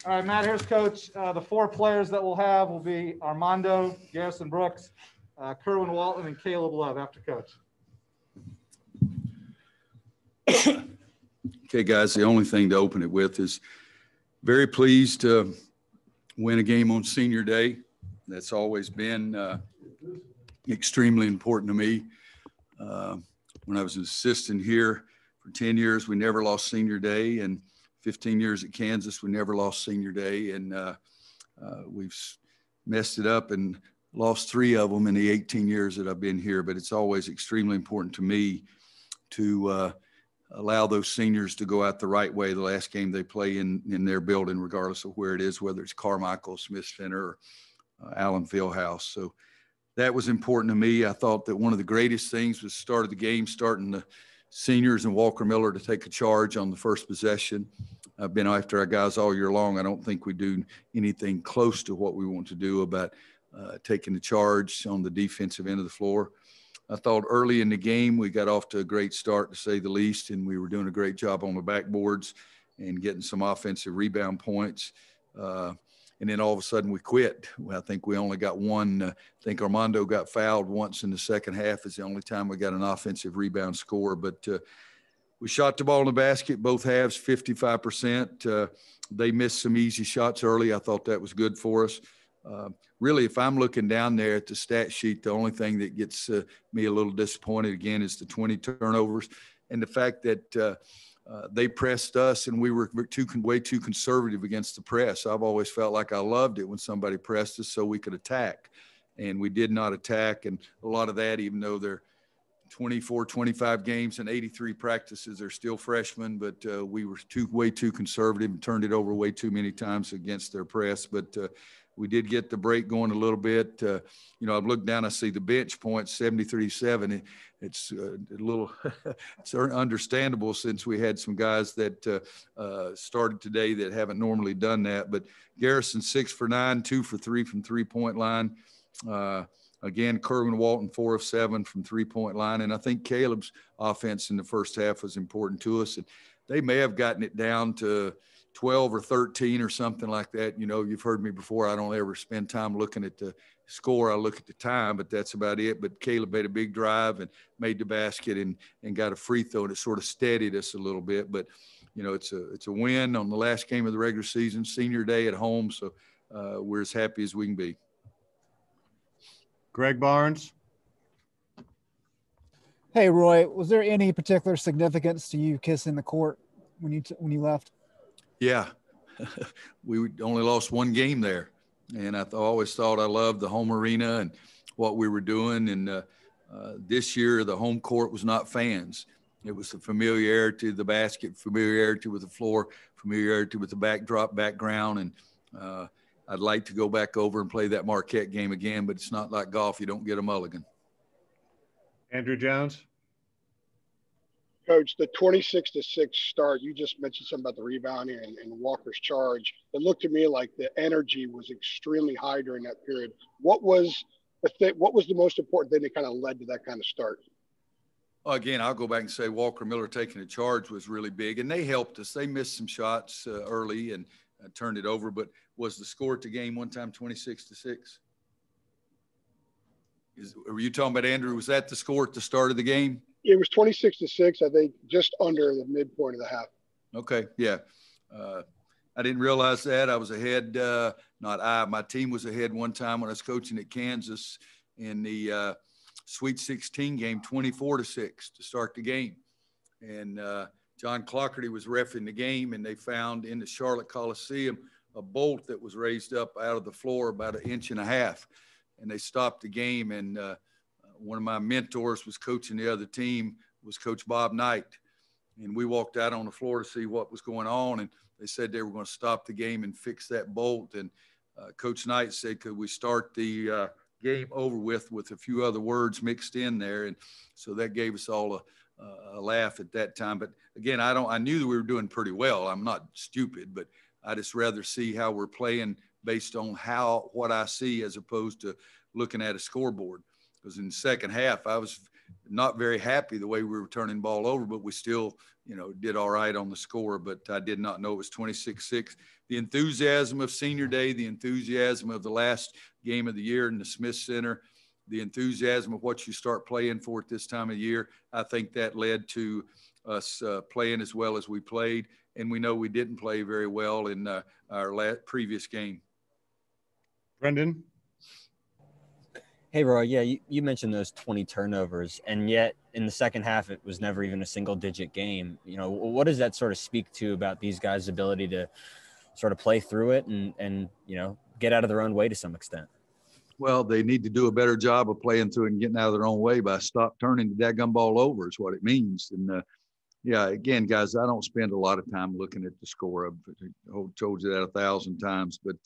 All right, Matt, here's coach. The four players that we'll have will be Armando, Garrison Brooks, Kerwin Walton, and Caleb Love after coach. Okay, guys, the only thing to open it with is very pleased to win a game on senior day. That's always been extremely important to me. When I was an assistant here for 10 years, we never lost senior day, and 15 years at Kansas, we never lost senior day, and we've messed it up and lost 3 of them in the 18 years that I've been here, but it's always extremely important to me to allow those seniors to go out the right way the last game they play in their building, regardless of where it is, whether it's Carmichael, Smith Center, or Allen Fieldhouse. So that was important to me. I thought that one of the greatest things was the start of the game, starting the seniors and Walker Miller to take a charge on the first possession. I've been after our guys all year long. I don't think we do anything close to what we want to do about taking the charge on the defensive end of the floor. I thought early in the game we got off to a great start, to say the least, and we were doing a great job on the backboards and getting some offensive rebound points. And then all of a sudden we quit. I think we only got one. I think Armando got fouled once in the second half. Is the only time we got an offensive rebound score. But we shot the ball in the basket, both halves, 55%. They missed some easy shots early. I thought that was good for us. Really, if I'm looking down there at the stat sheet, the only thing that gets me a little disappointed, again, is the 20 turnovers and the fact that they pressed us and we were way too conservative against the press. I've always felt like I loved it when somebody pressed us so we could attack, and we did not attack. And a lot of that, even though they're 24, 25 games and 83 practices, they're still freshmen, but we were way too conservative and turned it over way too many times against their press. But we did get the break going a little bit. I look down, I see the bench points, 73-7. It's a little it's understandable since we had some guys that started today that haven't normally done that. But Garrison, 6 for 9, 2 for 3 from three-point line. Again, Kerwin Walton, 4 of 7 from three-point line. And I think Caleb's offense in the first half was important to us. And they may have gotten it down to 12 or 13 or something like that. You've heard me before. I don't ever spend time looking at the score. I look at the time, but that's about it. But Caleb made a big drive and made the basket and got a free throw, and it sort of steadied us a little bit. But, it's a win on the last game of the regular season, senior day at home. So we're as happy as we can be. Greg Barnes. Hey, Roy, was there any particular significance to you kissing the court when you left? Yeah, we only lost one game there, and I always thought I loved the home arena and what we were doing. And this year, the home court was not fans. It was the familiarity of the basket, familiarity with the floor, familiarity with the background. And I'd like to go back over and play that Marquette game again, but it's not like golf. You don't get a mulligan. Andrew Jones. Coach, the 26-6 start, you just mentioned something about the rebounding and Walker's charge. It looked to me like the energy was extremely high during that period. What was the most important thing that kind of led to that kind of start? Again, I'll go back and say Walker Miller taking a charge was really big, and they helped us. They missed some shots early and turned it over, but was the score at the game one time 26-6? Were you talking about, Andrew, was that the score at the start of the game? It was 26-6, I think, just under the midpoint of the half. Okay, yeah. I didn't realize that. I was ahead, my team was ahead one time when I was coaching at Kansas in the Sweet 16 game, 24-6 to start the game. And John Clockerty was reffing the game, and they found in the Charlotte Coliseum a bolt that was raised up out of the floor about 1.5 inches. And they stopped the game, and one of my mentors was coaching the other team, was Coach Bob Knight. And we walked out on the floor to see what was going on, and they said they were going to stop the game and fix that bolt. And Coach Knight said, could we start the game over with a few other words mixed in there? And so that gave us all a laugh at that time. But again, I knew that we were doing pretty well. I'm not stupid, but I just rather see how we're playing based on what I see as opposed to looking at a scoreboard. Because in the second half, I was not very happy the way we were turning the ball over, but we still, did all right on the score. But I did not know it was 26-6. The enthusiasm of senior day, the enthusiasm of the last game of the year in the Smith Center, the enthusiasm of what you start playing for at this time of year, I think that led to us playing as well as we played. And we know we didn't play very well in our previous game. Brendan? Hey, Roy. Yeah, you mentioned those 20 turnovers, and yet in the second half, it was never even a single-digit game. What does that sort of speak to about these guys' ability to sort of play through it and get out of their own way to some extent? Well, they need to do a better job of playing through it and getting out of their own way by stop turning the dadgum ball over is what it means. And, again, guys, I don't spend a lot of time looking at the score. I've told you that 1,000 times, but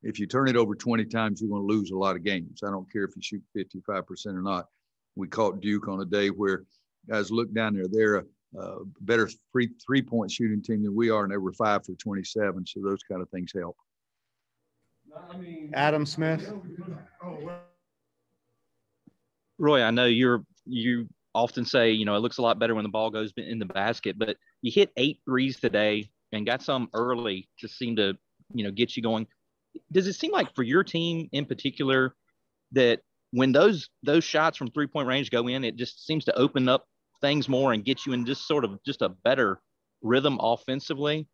if you turn it over 20 times, you're going to lose a lot of games. I don't care if you shoot 55% or not. We caught Duke on a day where guys look down there. They're a better three-point shooting team than we are, and they were 5 for 27. So those kind of things help. Adam Smith? Roy, I know you often say, it looks a lot better when the ball goes in the basket, but you hit 8 threes today and got some early to seem to, get you going. Does it seem like for your team in particular that when those shots from 3-point range go in, it just seems to open up things more and get you in just sort of just a better rhythm offensively?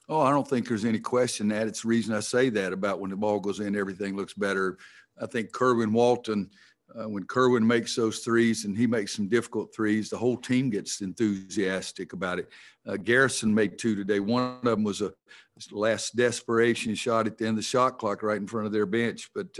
Oh, I don't think there's any question that. It's the reason I say that about when the ball goes in, everything looks better. I think Kerwin Walton, when Kerwin makes those threes and he makes some difficult threes, the whole team gets enthusiastic about it. Garrison made 2 today. One of them was a last desperation shot at the end of the shot clock right in front of their bench. But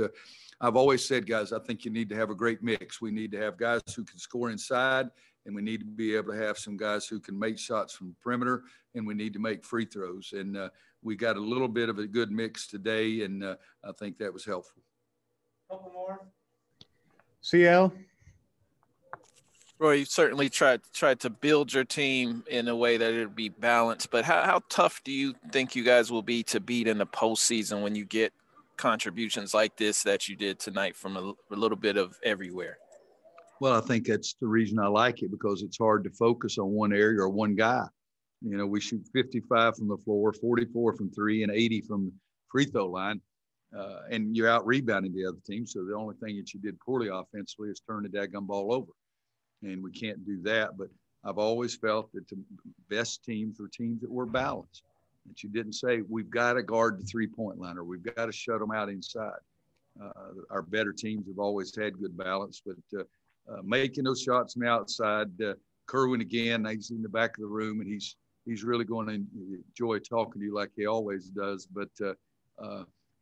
I've always said, guys, I think you need to have a great mix. We need to have guys who can score inside, and we need to be able to have some guys who can make shots from the perimeter, and we need to make free throws. And we got a little bit of a good mix today, and I think that was helpful. Couple more. CL? Roy, you certainly tried to build your team in a way that it would be balanced, but how tough do you think you guys will be to beat in the postseason when you get contributions like this that you did tonight from a little bit of everywhere? Well, I think that's the reason I like it, because it's hard to focus on one area or one guy. We shoot 55 from the floor, 44 from 3, and 80 from the free throw line. And you're out rebounding the other team. So the only thing that you did poorly offensively is turn the dadgum ball over. And we can't do that. But I've always felt that the best teams were teams that were balanced. That you didn't say, we've got to guard the 3-point line or we've got to shut them out inside. Our better teams have always had good balance. But making those shots from the outside, Kerwin again, he's in the back of the room, and he's really going to enjoy talking to you like he always does. But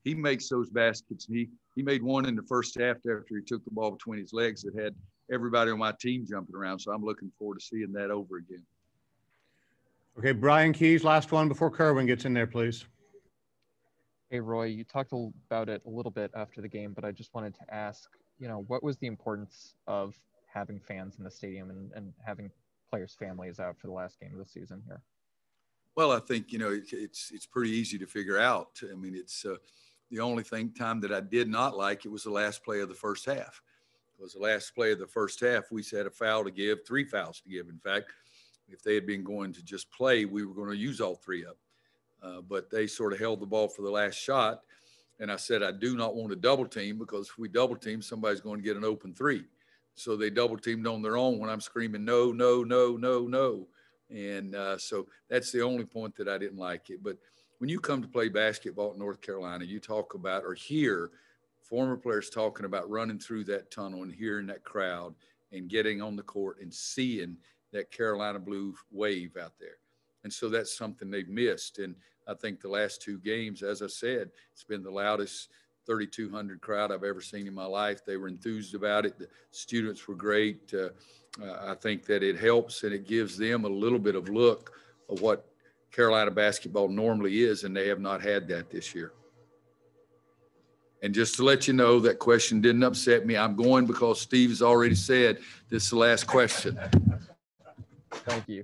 he makes those baskets. He made one in the first half after he took the ball between his legs that had everybody on my team jumping around. So I'm looking forward to seeing that over again. Okay, Brian Keys, last one before Kerwin gets in there, please. Hey, Roy, you talked about it a little bit after the game, but I just wanted to ask, what was the importance of having fans in the stadium and having players' families out for the last game of the season here? Well, I think, it's pretty easy to figure out. I mean, it's the only time that I did not like it was the last play of the first half. Because the last play of the first half, we had a foul to give, 3 fouls to give. In fact, if they had been going to just play, we were going to use all 3 of them. But they sort of held the ball for the last shot. And I said, I do not want to double team, because if we double team, somebody's going to get an open 3. So they double teamed on their own when I'm screaming, no, no, no, no, no. And so that's the only point that I didn't like it. But when you come to play basketball at North Carolina, you talk about or hear former players talking about running through that tunnel and hearing that crowd and getting on the court and seeing that Carolina blue wave out there. And so that's something they've missed. And I think the last 2 games, as I said, it's been the loudest 3,200 crowd I've ever seen in my life. They were enthused about it. The students were great. I think that it helps and it gives them a little bit of look of what Carolina basketball normally is, and they have not had that this year. And just to let you know, that question didn't upset me. I'm going because Steve has already said this is the last question. Thank you.